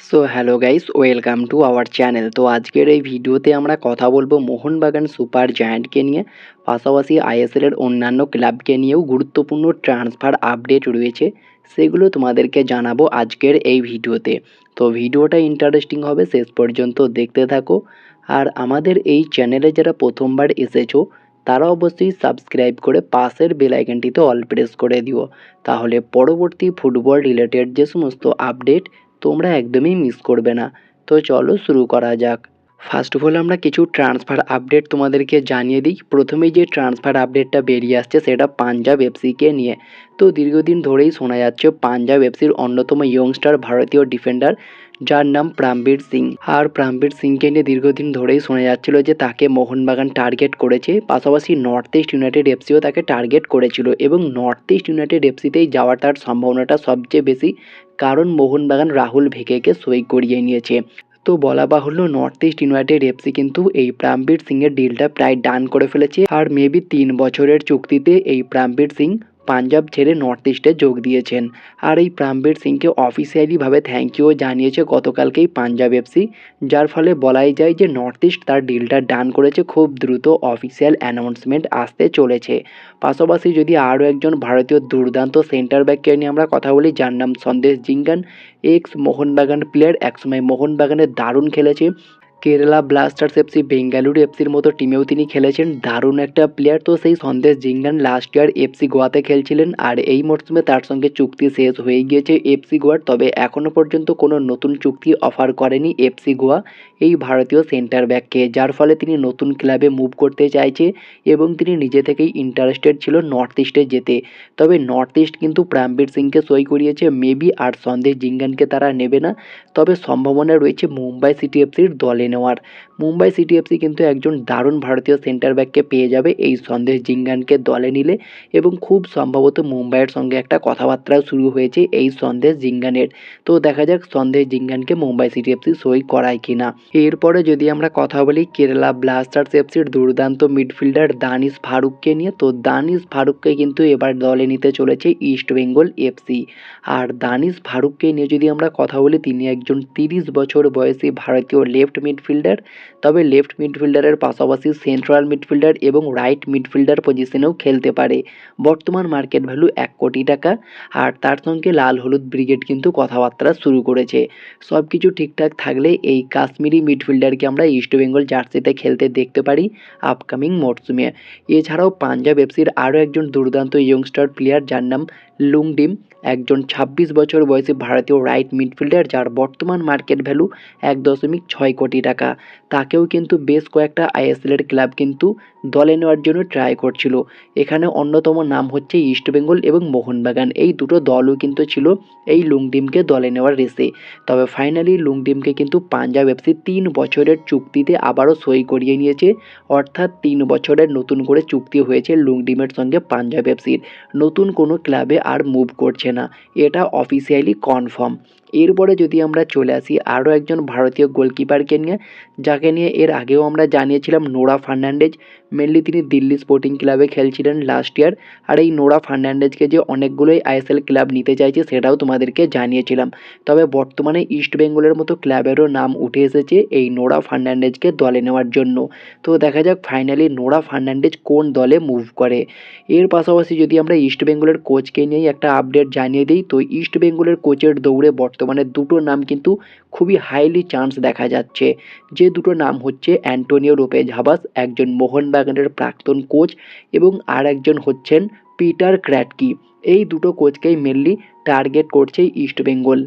So hello guys, welcome to our channel. তো আজকের এই ভিডিওতে আমরা কথা বলবো মোহনবাগান সুপার জায়ান্টকে নিয়ে, পাশাপাশি আইএসএল এর অন্যান্য ক্লাবকে নিয়েও গুরুত্বপূর্ণ ট্রান্সফার আপডেট রয়েছে, সেগুলো তোমাদেরকে জানাবো আজকের এই ভিডিওতে। তো ভিডিওটা ইন্টারেস্টিং হবে, শেষ পর্যন্ত দেখতে থাকো। আর আমাদের এই চ্যানেলে যারা প্রথমবার এসেছো তারা অবশ্যই সাবস্ক্রাইব করে পাশের বেল আইকনটিতে অল প্রেস করে দিও, তাহলে পরবর্তী ফুটবল রিলেটেড যে সমস্ত আপডেট তোমরা একদমই মিস করবে না। তো চলো শুরু করা যাক। ফার্স্ট অফ অল আমরা কিছু ট্রান্সফার আপডেট তোমাদেরকে জানিয়ে দিই। প্রথমেই যে ট্রান্সফার আপডেটটা বেরিয়ে আসছে সেটা পাঞ্জাব এফসিকে নিয়ে। তো দীর্ঘদিন ধরেই শোনা যাচ্ছে পাঞ্জাব এফসির অন্যতম ইয়ংস্টার ভারতীয় ডিফেন্ডার যার নাম প্রামবীর সিং। আর প্রামবীর সিংকে নিয়ে দীর্ঘদিন ধরেই শোনা যাচ্ছিল যে তাকে মোহনবাগান টার্গেট করেছে, পাশাপাশি নর্থ ইস্ট ইউনাইটেড এফসিও তাকে টার্গেট করেছিল এবং নর্থ ইস্ট ইউনাইটেড এফসিতেই যাওয়ার তার সম্ভাবনাটা সবচেয়ে বেশি, কারণ মোহনবাগান রাহুল ভেকেকে সই করিয়ে নিয়েছে। তো বলা বাহুল্য নর্থ ইস্ট ইউনাইটেড এফসি কিন্তু এই প্রামবীর সিংয়ের ডিলটা প্রায় ডান করে ফেলেছে, আর মেবি 3 বছরের চুক্তিতে এই প্রামবীর সিং পাঞ্জাব ছেড়ে নর্থ ইস্টে যোগ দিয়েছেন। আর এই প্রামবীর সিংকে অফিসিয়ালিভাবে থ্যাংক ইউ জানিয়েছে গতকালকেই পাঞ্জাব এফসি, যার ফলে বলাই যায় যে নর্থ ইস্ট তার ডিলটা ডান করেছে। খুব দ্রুত অফিসিয়াল অ্যানাউন্সমেন্ট আসতে চলেছে। পাশাপাশি যদি আরও একজন ভারতীয় দুর্দান্ত সেন্টার ব্যাককে নিয়ে আমরা কথা বলি, যার নাম সন্দেশ জিঙ্গান, এক্স মোহনবাগান প্লেয়ার, একসময় মোহনবাগানে দারুণ খেলেছে। কেরালা ব্লাস্টার্স এফসি, বেঙ্গালুরু এফসির মতো টিমেও তিনি খেলেছেন, দারুণ একটা প্লেয়ার। তো সেই Sandesh Jhingan last year FC গোয়াতে খেলছিলেন, আর এই মরশুমে তার সঙ্গে চুক্তি শেষ হয়ে গিয়েছে এফসি গোয়ার। তবে এখনও পর্যন্ত কোনো নতুন চুক্তি অফার করেনি এফসি গোয়া এই ভারতীয় সেন্টার ব্যাককে, যার ফলে তিনি নতুন ক্লাবে মুভ করতে চাইছে এবং তিনি নিজে থেকেই ইন্টারেস্টেড ছিল নর্থ ইস্টে যেতে। তবে নর্থ ইস্ট কিন্তু প্রামবীর সিংকে সই করিয়েছে, মেবি আর সন্দেশ জিঙ্গানকে তারা নেবে না। তবে সম্ভাবনা রয়েছে মুম্বাই সিটি এফসির দলে নেওয়ার। মুম্বাই সিটি এফসি কিন্তু একজন দারুণ ভারতীয় সেন্টার ব্যাককে পেয়ে যাবে এই সন্দেশ জিঙ্গানকে দলে নিলে, এবং খুব সম্ভবত মুম্বাইয়ের সঙ্গে একটা কথাবার্তাও শুরু হয়েছে এই সন্দেশ জিঙ্গানের। তো দেখা যাক সন্দেশ জিঙ্গানকে মুম্বাই সিটি এফসি সই করায় কিনা। এরপরে যদি আমরা কথা বলি কেরালা ব্লাস্টার্স এফসির দুর্দান্ত মিডফিল্ডার দানিশ ফারুককে নিয়ে, তো দানিশ ফারুককে কিন্তু এবার দলে নিতে চলেছে ইস্ট বেঙ্গল এফসি। আর দানিশ ফারুককে নিয়ে যদি আমরা কথা বলি, তিনি একজন 30 বছর বয়সী ভারতীয় লেফট মিডফিল্ডার। তবে লেফট মিডফিল্ডারের পাশাপাশি সেন্ট্রাল মিডফিল্ডার এবং রাইট মিডফিল্ডার পজিশনেও খেলতে পারে। বর্তমান মার্কেট ভ্যালু 1 কোটি টাকা। আর তার সঙ্গে লাল হলুদ ব্রিগেড কিন্তু কথাবার্তা শুরু করেছে। সব কিছু ঠিকঠাক থাকলে এই কাশ্মীরি মিডফিল্ডারকে আমরা ইস্ট বেঙ্গল জার্সিতে খেলতে দেখতে পারি আপকামিং মরশুমে। এছাড়াও পাঞ্জাব এফসির আরও একজন দুর্দান্ত ইয়ংস্টার প্লেয়ার, যার নাম লুংডিম, একজন 26 বছর বয়সী ভারতীয় রাইট মিডফিল্ডার, যার বর্তমান মার্কেট ভ্যালু 1.6 কোটি টাকা। তাকেও কিন্তু বেশ কয়েকটা আইএসএলের ক্লাব কিন্তু দলে নেওয়ার জন্য ট্রাই করছিল। এখানে অন্যতম নাম হচ্ছে ইস্টবেঙ্গল এবং মোহনবাগান, এই দুটো দলও কিন্তু ছিল এই লুংডিমকে দলে নেওয়ার রেসে। তবে ফাইনালি লুংডিমকে কিন্তু পাঞ্জাব এফসি 3 বছরের চুক্তিতে আবারও সই করিয়ে নিয়েছে, অর্থাৎ 3 বছরের নতুন করে চুক্তি হয়েছে লুংডিমের সঙ্গে পাঞ্জাব এফসির। নতুন কোনো ক্লাবে আর মুভ করছে না, এটা অফিসিয়ালি কনফার্ম। এরপরে যদি আমরা চলে আসি আরও একজন ভারতীয় গোলকিপারকে নিয়ে, যাকে নিয়ে এর আগেও আমরা জানিয়েছিলাম, নোরা ফার্নান্ডেজ। মেনলি তিনি দিল্লি স্পোর্টিং ক্লাবে খেলছিলেন লাস্ট ইয়ার। আর এই নোরা ফার্নান্ডেজকে যে অনেকগুলোই আইএসএল ক্লাব নিতে চাইছে সেটাও তোমাদেরকে জানিয়েছিলাম। তবে বর্তমানে ইস্ট বেঙ্গলের মতো ক্লাবেরও নাম উঠে এসেছে এই নোরা ফার্নান্ডেজকে দলে নেওয়ার জন্য। তো দেখা যাক ফাইনালি নোরা ফার্নান্ডেজ কোন দলে মুভ করে। এর পাশাপাশি যদি আমরা ইস্ট বেঙ্গলের কোচকে নিয়েই একটা আপডেট জানিয়ে দিই, তো ইস্ট বেঙ্গলের কোচের দৌড়ে বর্তমানে দুটো নাম কিন্তু খুবই হাইলি চান্স দেখা যাচ্ছে। যে দুটো নাম হচ্ছে অ্যান্টোনিও লোপেজ হাবাস, একজন মোহনবাগানের প্রাক্তন কোচ, এবং আর একজন হচ্ছেন পিটার ক্র্যাটকি। এই দুটো কোচকেই মেনলি টার্গেট করছে ইস্ট বেঙ্গল।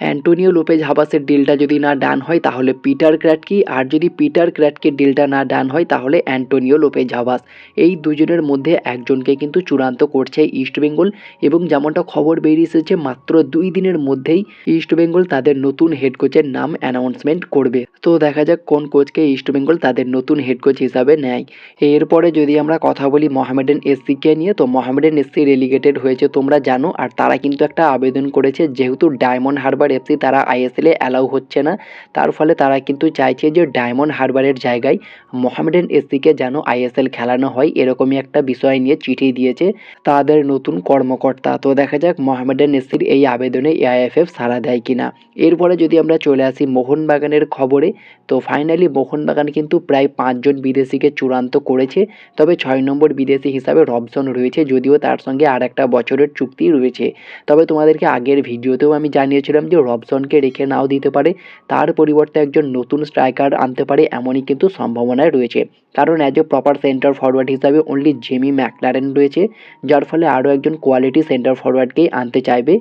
অ্যান্টোনিও লোপেজ হাবাসের ডিলটা যদি না ডান হয় তাহলে পিটার ক্র্যাটকি, আর যদি পিটার ক্র্যাটকির ডিলটা না ডান হয় তাহলে অ্যান্টোনিও লোপেজ হাবাস। এই দুজনের মধ্যে একজনকে কিন্তু চূড়ান্ত করছে ইস্টবেঙ্গল, এবং যেমনটা খবর বেরিয়ে এসেছে মাত্র 2 দিনের মধ্যেই ইস্টবেঙ্গল তাদের নতুন হেড কোচের নাম অ্যানাউন্সমেন্ট করবে। তো দেখা যাক কোন কোচকে ইস্টবেঙ্গল তাদের নতুন হেড কোচ হিসাবে নেয়। এরপরে যদি আমরা কথা বলি মোহামেডান এসসিকে নিয়ে, তো মোহামেডান এসসি রেলিগেটেড হয়েছে তোমরা জানো, আর তারা কিন্তু একটা আবেদন করেছে, যেহেতু ডায়মন্ড হারবার হারবার এফসি তারা আইএসএলে অ্যালাউ হচ্ছে না। তার ফলে তারা কিন্তু চাইছে যে ডায়মন্ড হারবারের জায়গায় মোহামেডান এসসিকে যেন আইএসএল খেলানো হয়, এরকমই একটা বিষয় নিয়ে চিঠি দিয়েছে তাদের নতুন কর্মকর্তা। তো দেখা যাক মোহামেডান এসসির এই আবেদনে এআইএফএফ সাড়া দেয় কিনা। এরপরে যদি আমরা চলে আসি মোহনবাগানের খবরে, তো ফাইনালি মোহনবাগান কিন্তু প্রায় 5জন বিদেশিকে চূড়ান্ত করেছে। তবে 6 নম্বর বিদেশি হিসাবে রবসন রয়েছে, যদিও তার সঙ্গে আর একটা বছরের চুক্তি রয়েছে। তবে তোমাদেরকে আগের ভিডিওতেও আমি জানিয়েছিলাম যে রবসনকে রেখে নাও দিতে পারে, তার পরিবর্তে একজন নতুন স্ট্রাইকার আনতে পারে, এমনই কিন্তু সম্ভাবনায় রয়েছে। কারণ as a proper centre forward হিসাবে অনলি জেমি ম্যাকলারেন রয়েছে, যার ফলে আরও একজন কোয়ালিটি সেন্টার ফরওয়ার্ডকেই আনতে চাইবে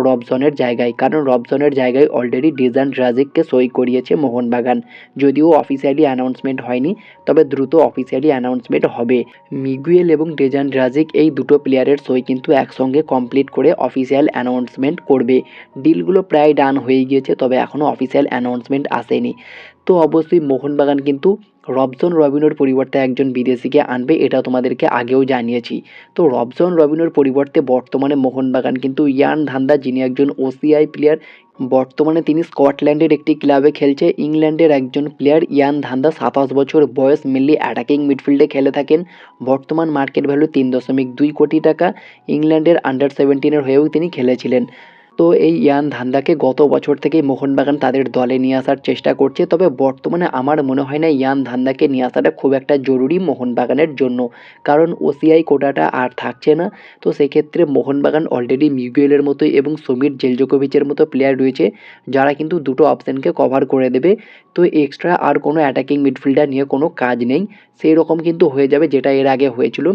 রবসনের জায়গায়। কারণ রবসনের জায়গায় অলরেডি ডিজান রাজিককে সই করিয়েছে মোহনবাগান, যদিও অফিসিয়ালি অ্যানাউন্সমেন্ট হয়নি, তবে দ্রুত অফিসিয়ালি অ্যানাউন্সমেন্ট হবে। মিগুয়েল এবং ডেজান রাজিক এই দুটো প্লেয়ারের সই কিন্তু একসঙ্গে কমপ্লিট করে অফিসিয়াল অ্যানাউন্সমেন্ট করবে। ডিলগুলো প্রায় ডান হয়ে গিয়েছে, তবে এখনও অফিসিয়াল অ্যানাউন্সমেন্ট আসেনি। তো অবশ্যই মোহনবাগান কিন্তু রবসন রবিনোর পরিবর্তে একজন বিদেশিকে আনবে, এটা তোমাদেরকে আগেও জানিয়েছি। তো রবসন রবিনোর পরিবর্তে বর্তমানে মোহনবাগান কিন্তু ইয়ান ধান্দা, যিনি একজন ওসিআই প্লেয়ার, বর্তমানে তিনি স্কটল্যান্ডের একটি ক্লাবে খেলছে। ইংল্যান্ডের একজন প্লেয়ার ইয়ান ধান্দা, 27 বছর বয়স, মেনলি অ্যাটাকিং মিডফিল্ডে খেলে থাকেন। বর্তমান মার্কেট ভ্যালু 3.2 কোটি টাকা। ইংল্যান্ডের আন্ডার 17-এর হয়েও তিনি খেলেছিলেন। তো এই ইয়ান ধান্দাকে গত বছর থেকেই মোহনবাগান তাদের দলে নিয়ে আসার চেষ্টা করছে, তবে বর্তমানে আমার মনে হয় না ইয়ান ধান্দাকে নিয়ে আসাটা খুব একটা জরুরি মোহনবাগানের জন্য, কারণ ওসিআই কোটাটা আর থাকছে না। তো সেক্ষেত্রে মোহনবাগান অলরেডি মিগুয়েলের মতোই এবং সমীর জেলজোকোভিচের মতো প্লেয়ার রয়েছে, যারা কিন্তু দুটো অপশানকে কভার করে দেবে। তো এক্সট্রা আর কোনো অ্যাটাকিং মিডফিল্ডার নিয়ে কোনো কাজ নেই, সেই রকম কিন্তু হয়ে যাবে যেটা এর আগে হয়েছিল।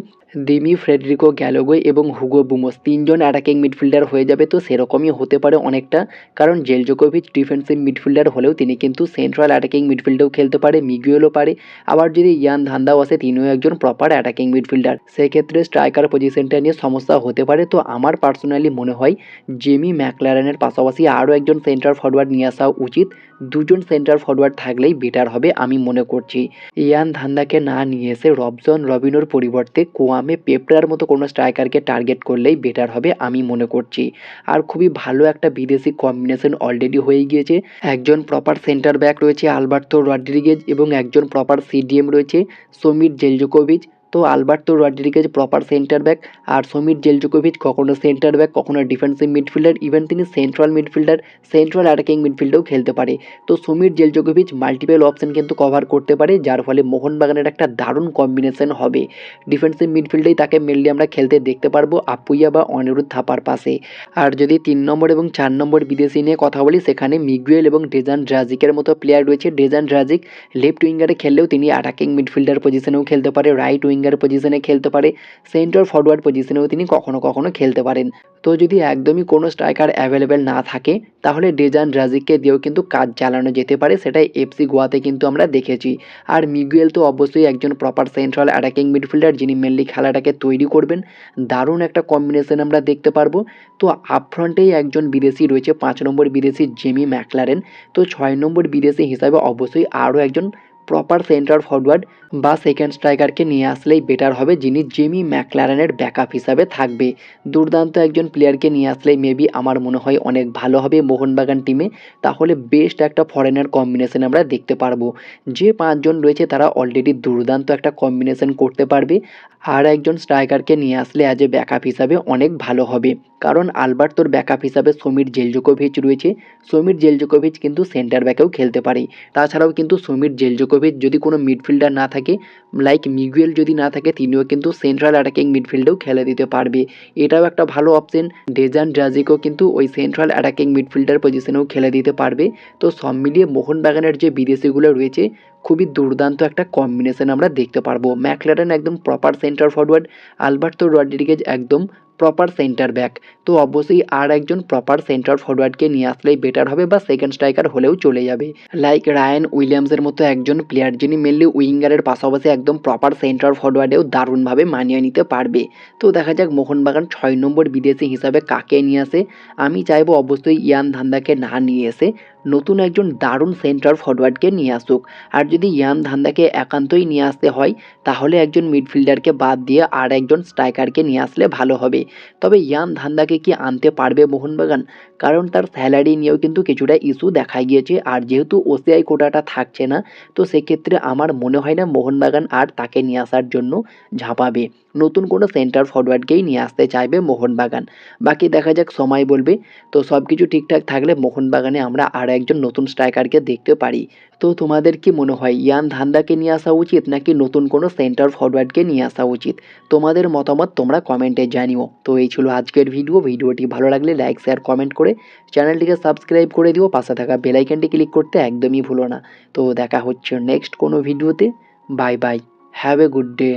দিমি, ফ্রেডরিকো গ্যালোগো এবং হুগো বুমোস 3জন অ্যাটাকিং মিডফিল্ডার হয়ে যাবে। তো সেরকমই হতে পারে অনেকটা, কারণ জেলজোকোভিচ ডিফেন্সিভ মিডফিল্ডার হলেও তিনি কিন্তু সেন্ট্রাল অ্যাটাকিং মিডফিল্ডেও খেলতে পারে, মিগুয়েলও পারে। আবার যদি ইয়ান ধান্দাও আসে, তিনিও একজন প্রপার অ্যাটাকিং মিডফিল্ডার, সেক্ষেত্রে স্ট্রাইকার পজিশনটা নিয়ে সমস্যা হতে পারে। তো আমার পার্সোনালি মনে হয় জেমি ম্যাকলারেনের পাশাপাশি আরও একজন সেন্টার ফরওয়ার্ড নিয়ে আসা উচিত। 2জন সেন্টার ফরওয়ার্ড থাকলেই বেটার হবে আমি মনে করছি। ইয়ান ধান্দাকে না নিয়ে এসে রবসন রবিনোর পরিবর্তে কোয়ামে পেপ্রার মতো কোনো স্ট্রাইকারকে টার্গেট করলেই বেটার হবে আমি মনে করছি। আর খুবই ভালো একটা বিদেশি কম্বিনেশন অলরেডি হয়ে গিয়েছে। একজন প্রপার সেন্টার ব্যাক রয়েছে আলবার্তো রড্রিগেজ এবং একজন প্রপার সিডিএম রয়েছে সমীর জেলজোকোভিচ। তো Alberto Rodriguez proper centre back, আর সমীর জেলজোকোভিচ কখনো সেন্টার ব্যাক, কখনো ডিফেন্সিভ মিডফিল্ডার, ইভেন তিনি সেন্ট্রাল মিডফিল্ডার, সেন্ট্রাল অ্যাটাকিং মিডফিল্ডেও খেলতে পারে। তো সমীর জেলজোকোভিচ মাল্টিপল অপশন কিন্তু কভার করতে পারে, যার ফলে মোহনবাগানের একটা দারুণ কম্বিনেশন হবে। ডিফেন্সিভ মিডফিল্ডেই তাকে মেনলি আমরা খেলতে দেখতে পারবো আপুইয়া বা অনিরুদ্ধ থাপার পাশে। আর যদি 3 নম্বর এবং 4 নম্বর বিদেশি নিয়ে কথা বলি, সেখানে মিগুয়েল এবং ডেজান রাজিকের মতো প্লেয়ার রয়েছে। ডেজান রাজিক লেফট উইঙ্গারে খেললেও তিনি অ্যাটাকিং মিডফিল্ডার পজিশনেও খেলতে পারে, রাইট উইঙ্গার পজিশনে খেলতে পারে, সেন্টার ফরওয়ার্ড পজিশনেও তিনি কখনো কখনো খেলতে পারেন। তো যদি একদমই কোনো স্ট্রাইকার অ্যাভেলেবেল না থাকে, তাহলে ডেজান রাজিককে দিয়েও কিন্তু কাজ চালানো যেতে পারে, সেটাই এফসি গোয়াতে কিন্তু আমরা দেখেছি। আর মিগুয়েল তো অবশ্যই একজন প্রপার সেন্ট্রাল অ্যাটাকিং মিডফিল্ডার, যিনি মেনলি খেলাটাকে তৈরি করবেন। দারুণ একটা কম্বিনেশন আমরা দেখতে পারবো। তো আপফ্রন্টেই একজন বিদেশি রয়েছে, 5 নম্বর বিদেশি জেমি ম্যাকলারেন। তো 6 নম্বর বিদেশি হিসাবে অবশ্যই আরও একজন প্রপার সেন্টার ফরওয়ার্ড বা সেকেন্ড স্ট্রাইকারকে নিয়ে আসলেই বেটার হবে, যিনি জেমি ম্যাকলারেনের ব্যাকআপ হিসাবে থাকবে। দুর্দান্ত একজন প্লেয়ারকে নিয়ে আসলেই মেবি আমার মনে হয় অনেক ভালো হবে মোহনবাগান টিমে। তাহলে বেস্ট একটা ফরেনার কম্বিনেশন আমরা দেখতে পারবো। যে 5জন রয়েছে তারা অলরেডি দুর্দান্ত একটা কম্বিনেশন করতে পারবে। আর একজন স্ট্রাইকারকে নিয়ে আসলে অ্যাজ এ ব্যাকআপ হিসাবে অনেক ভালো হবে, কারণ আলবার্তোর ব্যাকআপ হিসাবে সমীর জেলজোকোভিচ রয়েছে। সমীর জেলজোকোভিচ কিন্তু সেন্টার ব্যাকেও খেলতে পারে। তাছাড়াও কিন্তু সমীর জেলজোকোভিচ যদি কোনো মিডফিল্ডার না থাকে, লাইক মিগুয়েল যদি না থাকে, তিনিও কিন্তু সেন্ট্রাল অ্যাটাকিং মিডফিল্ডেও খেলে দিতে পারবে, এটাও একটা ভালো অপশন। ডেজান রাজিকও কিন্তু ওই সেন্ট্রাল অ্যাটাকিং মিডফিল্ডার পজিশনেও খেলে দিতে পারবে। তো সব মিলিয়ে মোহনবাগানের যে বিদেশিগুলো রয়েছে, খুবই দুর্দান্ত একটা কম্বিনেশন আমরা দেখতে পারবো। ম্যাকলারেন একদম proper centre forward, Alberto Rodriguez একদম প্রপার সেন্টার ব্যাক। তো অবশ্যই আর একজন প্রপার সেন্টার ফরওয়ার্ডকে নিয়ে আসলেই বেটার হবে, বা সেকেন্ড স্ট্রাইকার হলেও চলে যাবে, লাইক রায়ান উইলিয়ামসের মতো একজন প্লেয়ার, যিনি মেনলি উইঙ্গারের পাশাপাশি একদম প্রপার সেন্টার ফরওয়ার্ডেও দারুণভাবে মানিয়ে নিতে পারবে। তো দেখা যাক মোহনবাগান 6 নম্বর বিদেশি হিসাবে কাকে নিয়ে আসে। আমি চাইবো অবশ্যই ইয়ান ধান্দাকে না নিয়ে এসে নতুন একজন দারুণ সেন্টার ফরওয়ার্ডকে নিয়ে আসুক। আর যদি ইয়ান ধান্দাকে একান্তই নিয়ে আসতে হয়, তাহলে একজন মিডফিল্ডারকে বাদ দিয়ে আর একজন স্ট্রাইকারকে নিয়ে আসলে ভালো হবে। তবে ইয়ান ধান্দাকে ইয়ানকে কি আনতে পারবে মোহনবাগান? কারণ তার স্যালারি নিয়েও কিন্তু কিছুটা ইস্যু দেখা গিয়েছে, আর যেহেতু ওসিআই কোটাটা থাকছে না, তো সেক্ষেত্রে আমার মনে হয় না মোহনবাগান আর তাকে নিয়ে আসার জন্য ঝাঁপাবে। নতুন কোনো সেন্টার ফরওয়ার্ডকেই নিয়ে আসতে চাইবে মোহনবাগান। বাকি দেখা যাক, সময় বলবে। তো সব কিছু ঠিকঠাক থাকলে মোহনবাগানে আমরা আরও একজন নতুন স্ট্রাইকারকে দেখতে পারি। তো তোমাদের কি মনে হয়, ইয়ান ধান্দাকে নিয়ে আসা উচিত নাকি নতুন কোনো সেন্টার ফরওয়ার্ডকে নিয়ে আসা উচিত? তোমাদের মতামত তোমরা কমেন্টে জানিও। তো এই ছিল আজকের ভিডিওটি ভালো লাগলে লাইক শেয়ার কমেন্ট করে চ্যানেলটিকে সাবস্ক্রাইব করে দিও, পাশে থাকা বেল আইকনটি ক্লিক করতে একদমই ভুলো না। তো দেখা হচ্ছে নেক্সট কোনো ভিডিওতে। Bye bye, have a good day.